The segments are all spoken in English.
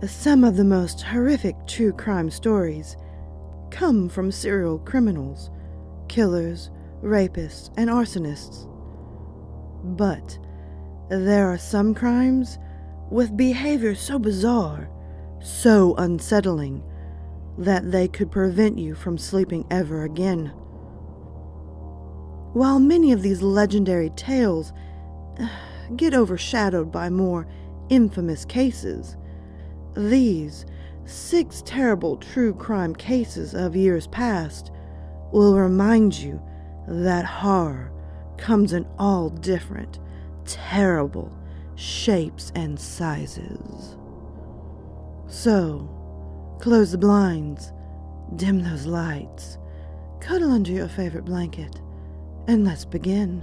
Some of the most horrific true crime stories come from serial criminals, killers, rapists, and arsonists. But there are some crimes with behavior so bizarre, so unsettling, that they could prevent you from sleeping ever again. While many of these legendary tales get overshadowed by more infamous cases, these 6 terrible true crime cases of years past will remind you that horror comes in all different, terrible shapes and sizes. So, close the blinds, dim those lights, cuddle under your favorite blanket, and let's begin.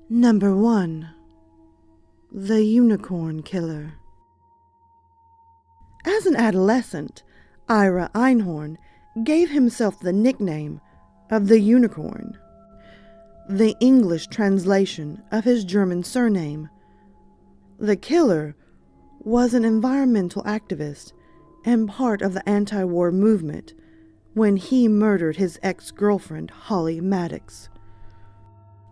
Number 1. The Unicorn Killer. As an adolescent, Ira Einhorn gave himself the nickname of the Unicorn, the English translation of his German surname. The killer was an environmental activist and part of the anti-war movement when he murdered his ex-girlfriend Holly Maddox.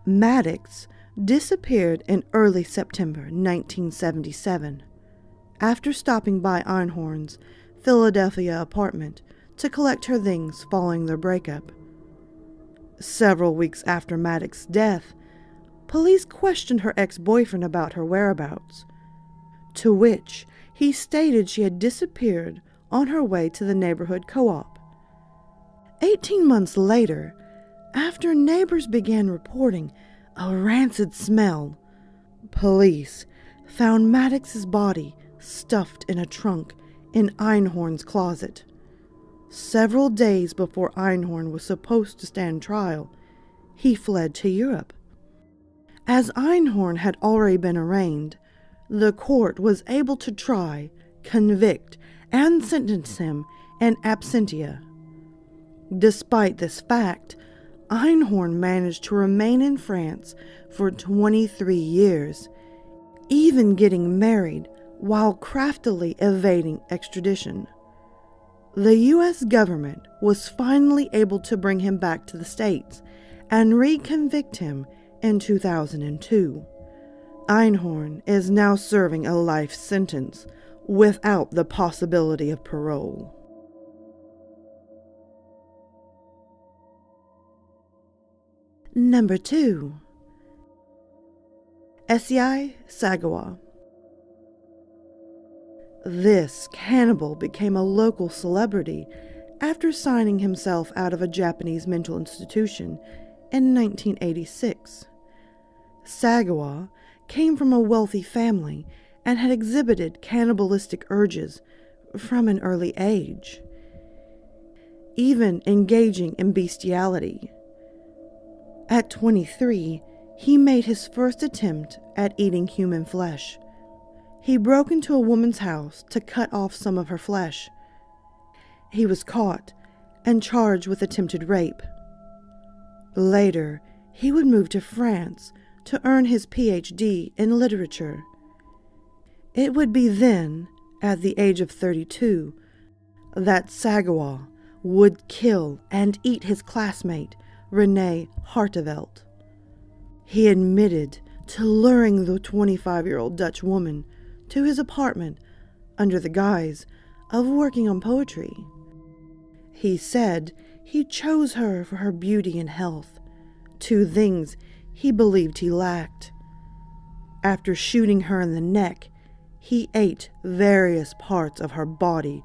Maddox disappeared in early September 1977 after stopping by Einhorn's Philadelphia apartment to collect her things following their breakup. Several weeks after Maddox's death, police questioned her ex-boyfriend about her whereabouts, to which he stated she had disappeared on her way to the neighborhood co-op. 18 months later, after neighbors began reporting a rancid smell, police found Maddox's body stuffed in a trunk in Einhorn's closet. Several days before Einhorn was supposed to stand trial, he fled to Europe. As Einhorn had already been arraigned, the court was able to try, convict, and sentence him in absentia. Despite this fact, Einhorn managed to remain in France for 23 years, even getting married while craftily evading extradition. The U.S. government was finally able to bring him back to the States and reconvict him in 2002. Einhorn is now serving a life sentence without the possibility of parole. Number 2. Issei Sagawa. This cannibal became a local celebrity after signing himself out of a Japanese mental institution in 1986. Sagawa came from a wealthy family and had exhibited cannibalistic urges from an early age, even engaging in bestiality. At 23, he made his first attempt at eating human flesh. He broke into a woman's house to cut off some of her flesh. He was caught and charged with attempted rape. Later, he would move to France to earn his PhD in literature. It would be then, at the age of 32, that Sagawa would kill and eat his classmate, Renee Hartevelt. He admitted to luring the 25-year-old Dutch woman to his apartment under the guise of working on poetry. He said he chose her for her beauty and health, 2 things he believed he lacked. After shooting her in the neck, he ate various parts of her body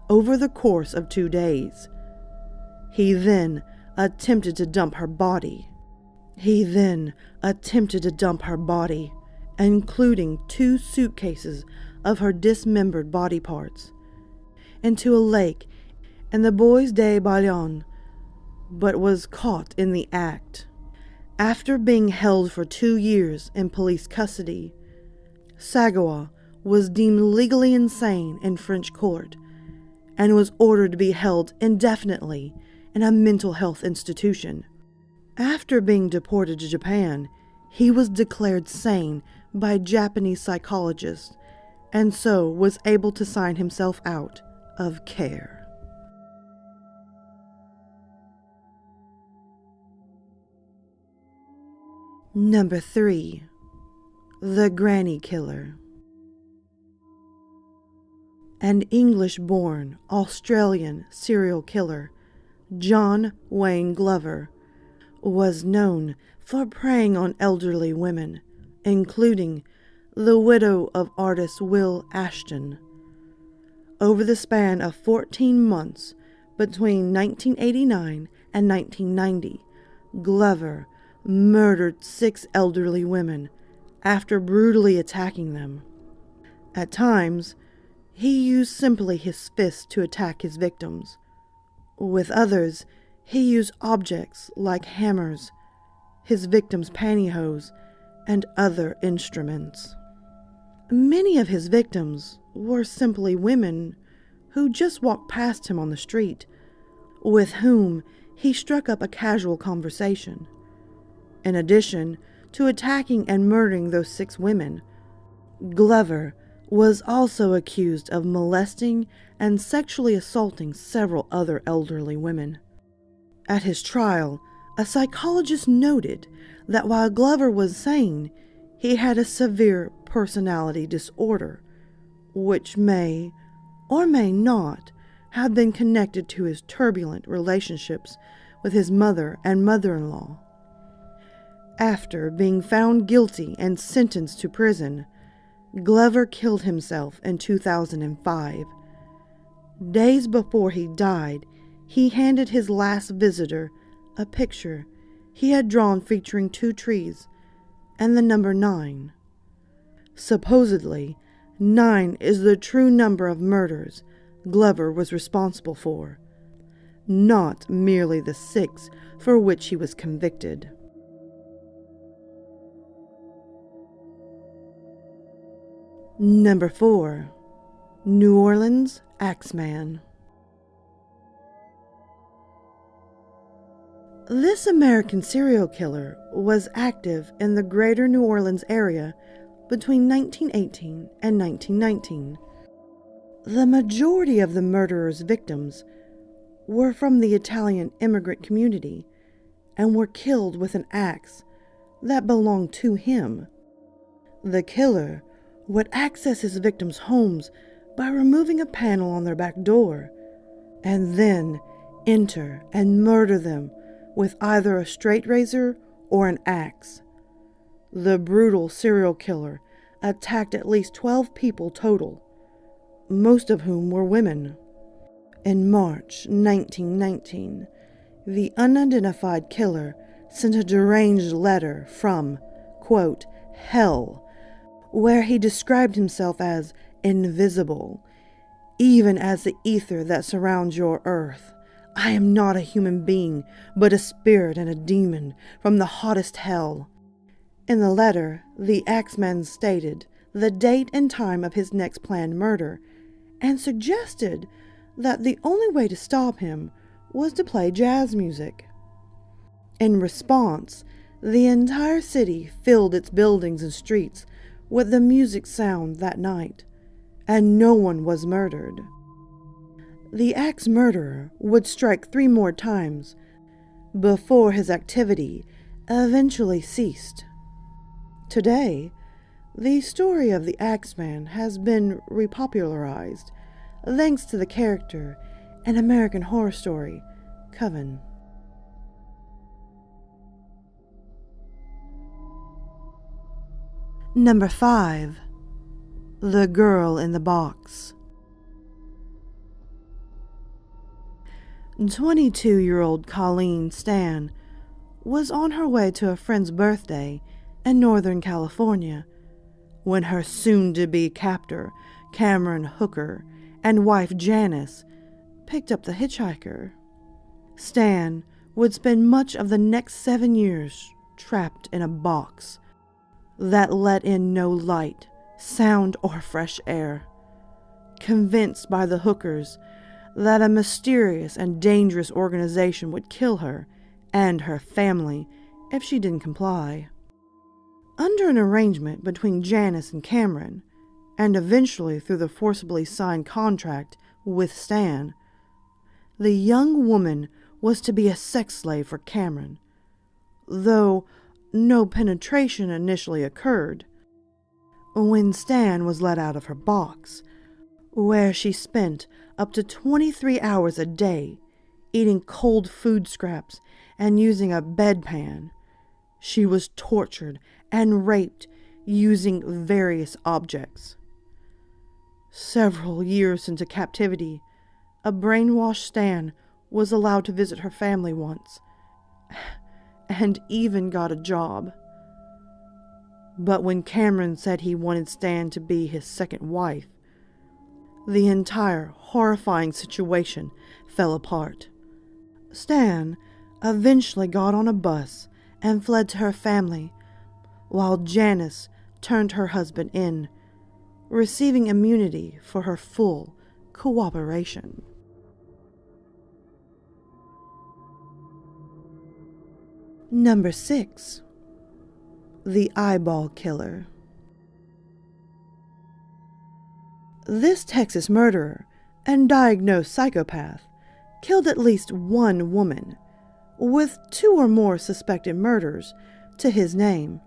over the course of 2 days. He then attempted to dump her body, including 2 suitcases of her dismembered body parts, into a lake in the Bois de Boulogne, but was caught in the act. After being held for 2 years in police custody, Shakawen was deemed legally insane in French court and was ordered to be held indefinitely in a mental health institution. After being deported to Japan, he was declared sane by Japanese psychologists and so was able to sign himself out of care. Number 3. The Granny Killer. An English-born Australian serial killer, John Wayne Glover, was known for preying on elderly women, including the widow of artist Will Ashton. Over the span of 14 months between 1989 and 1990, Glover murdered 6 elderly women after brutally attacking them. At times, he used simply his fists to attack his victims. With others, he used objects like hammers, his victims' pantyhose, and other instruments. Many of his victims were simply women who just walked past him on the street, with whom he struck up a casual conversation. In addition to attacking and murdering those 6 women, Glover was also accused of molesting and sexually assaulting several other elderly women. At his trial, a psychologist noted that while Glover was sane, he had a severe personality disorder, which may or may not have been connected to his turbulent relationships with his mother and mother-in-law. After being found guilty and sentenced to prison, Glover killed himself in 2005. Days before he died, he handed his last visitor a picture he had drawn featuring 2 trees and the number 9. Supposedly, 9 is the true number of murders Glover was responsible for, not merely the 6 for which he was convicted. Number 4. New Orleans Axeman. This American serial killer was active in the greater New Orleans area between 1918 and 1919. The majority of the murderer's victims were from the Italian immigrant community and were killed with an axe that belonged to him. The killer would access his victims' homes by removing a panel on their back door, and then enter and murder them with either a straight razor or an axe. The brutal serial killer attacked at least 12 people total, most of whom were women. In March 1919, the unidentified killer sent a deranged letter from, quote, hell, where he described himself as invisible, even as the ether that surrounds your earth. I am not a human being, but a spirit and a demon from the hottest hell. In the letter, the Axeman stated the date and time of his next planned murder, and suggested that the only way to stop him was to play jazz music. In response, the entire city filled its buildings and streets with the music sound that night, and no one was murdered. The axe murderer would strike 3 more times before his activity eventually ceased. Today, the story of the Axeman has been repopularized thanks to the character in American Horror Story, Coven. Number 5. The Girl in the Box. 22-year-old Colleen Stan was on her way to a friend's birthday in Northern California when her soon-to-be captor, Cameron Hooker, and wife Janice picked up the hitchhiker. Stan would spend much of the next 7 years trapped in a box that let in no light, sound, or fresh air. Convinced by the hookers that a mysterious and dangerous organization would kill her and her family if she didn't comply. Under an arrangement between Janice and Cameron, and eventually through the forcibly signed contract with Stan, the young woman was to be a sex slave for Cameron, though no penetration initially occurred. When Stan was let out of her box, where she spent up to 23 hours a day eating cold food scraps and using a bedpan, she was tortured and raped using various objects. Several years into captivity, a brainwashed Stan was allowed to visit her family once, and even got a job. But when Cameron said he wanted Stan to be his second wife, the entire horrifying situation fell apart. Stan eventually got on a bus and fled to her family, while Janice turned her husband in, receiving immunity for her full cooperation. Number 6. The Eyeball Killer. This Texas murderer and diagnosed psychopath killed at least one woman, with 2 or more suspected murders to his name.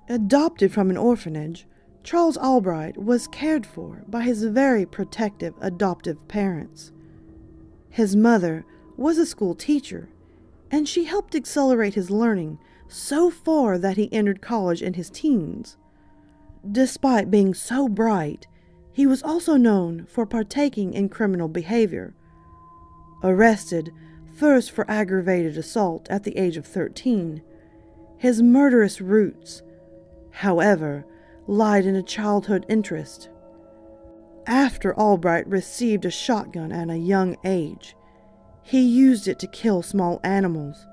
Adopted from an orphanage, Charles Albright was cared for by his very protective adoptive parents. His mother was a school teacher, and she helped accelerate his learning so far that he entered college in his teens. Despite being so bright, he was also known for partaking in criminal behavior. Arrested first for aggravated assault at the age of 13, his murderous roots, however, lied in a childhood interest. After Albright received a shotgun at a young age, he used it to kill small animals.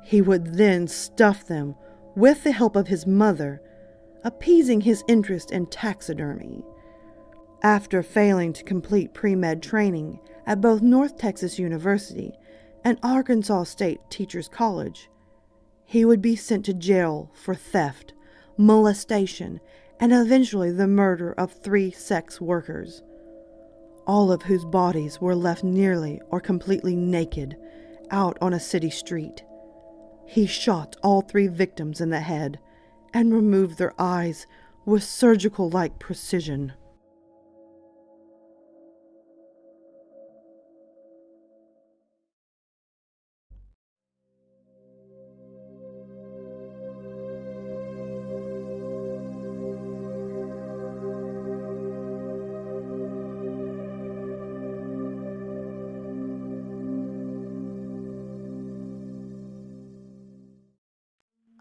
He would then stuff them with the help of his mother, appeasing his interest in taxidermy. After failing to complete pre-med training at both North Texas University and Arkansas State Teachers College, he would be sent to jail for theft, molestation, and eventually the murder of 3 sex workers, all of whose bodies were left nearly or completely naked out on a city street. He shot all 3 victims in the head and removed their eyes with surgical-like precision.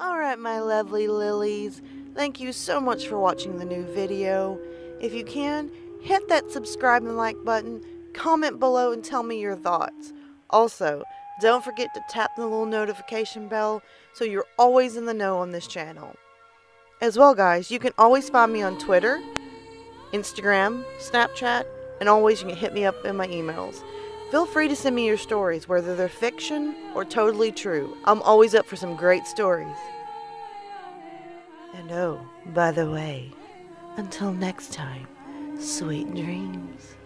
Alright, my lovely lilies, thank you so much for watching the new video. If you can, hit that subscribe and like button, comment below and tell me your thoughts. Also, don't forget to tap the little notification bell so you're always in the know on this channel. As well, guys, you can always find me on Twitter, Instagram, Snapchat, and always you can hit me up in my emails. Feel free to send me your stories, whether they're fiction or totally true. I'm always up for some great stories. And oh, by the way, until next time, sweet dreams.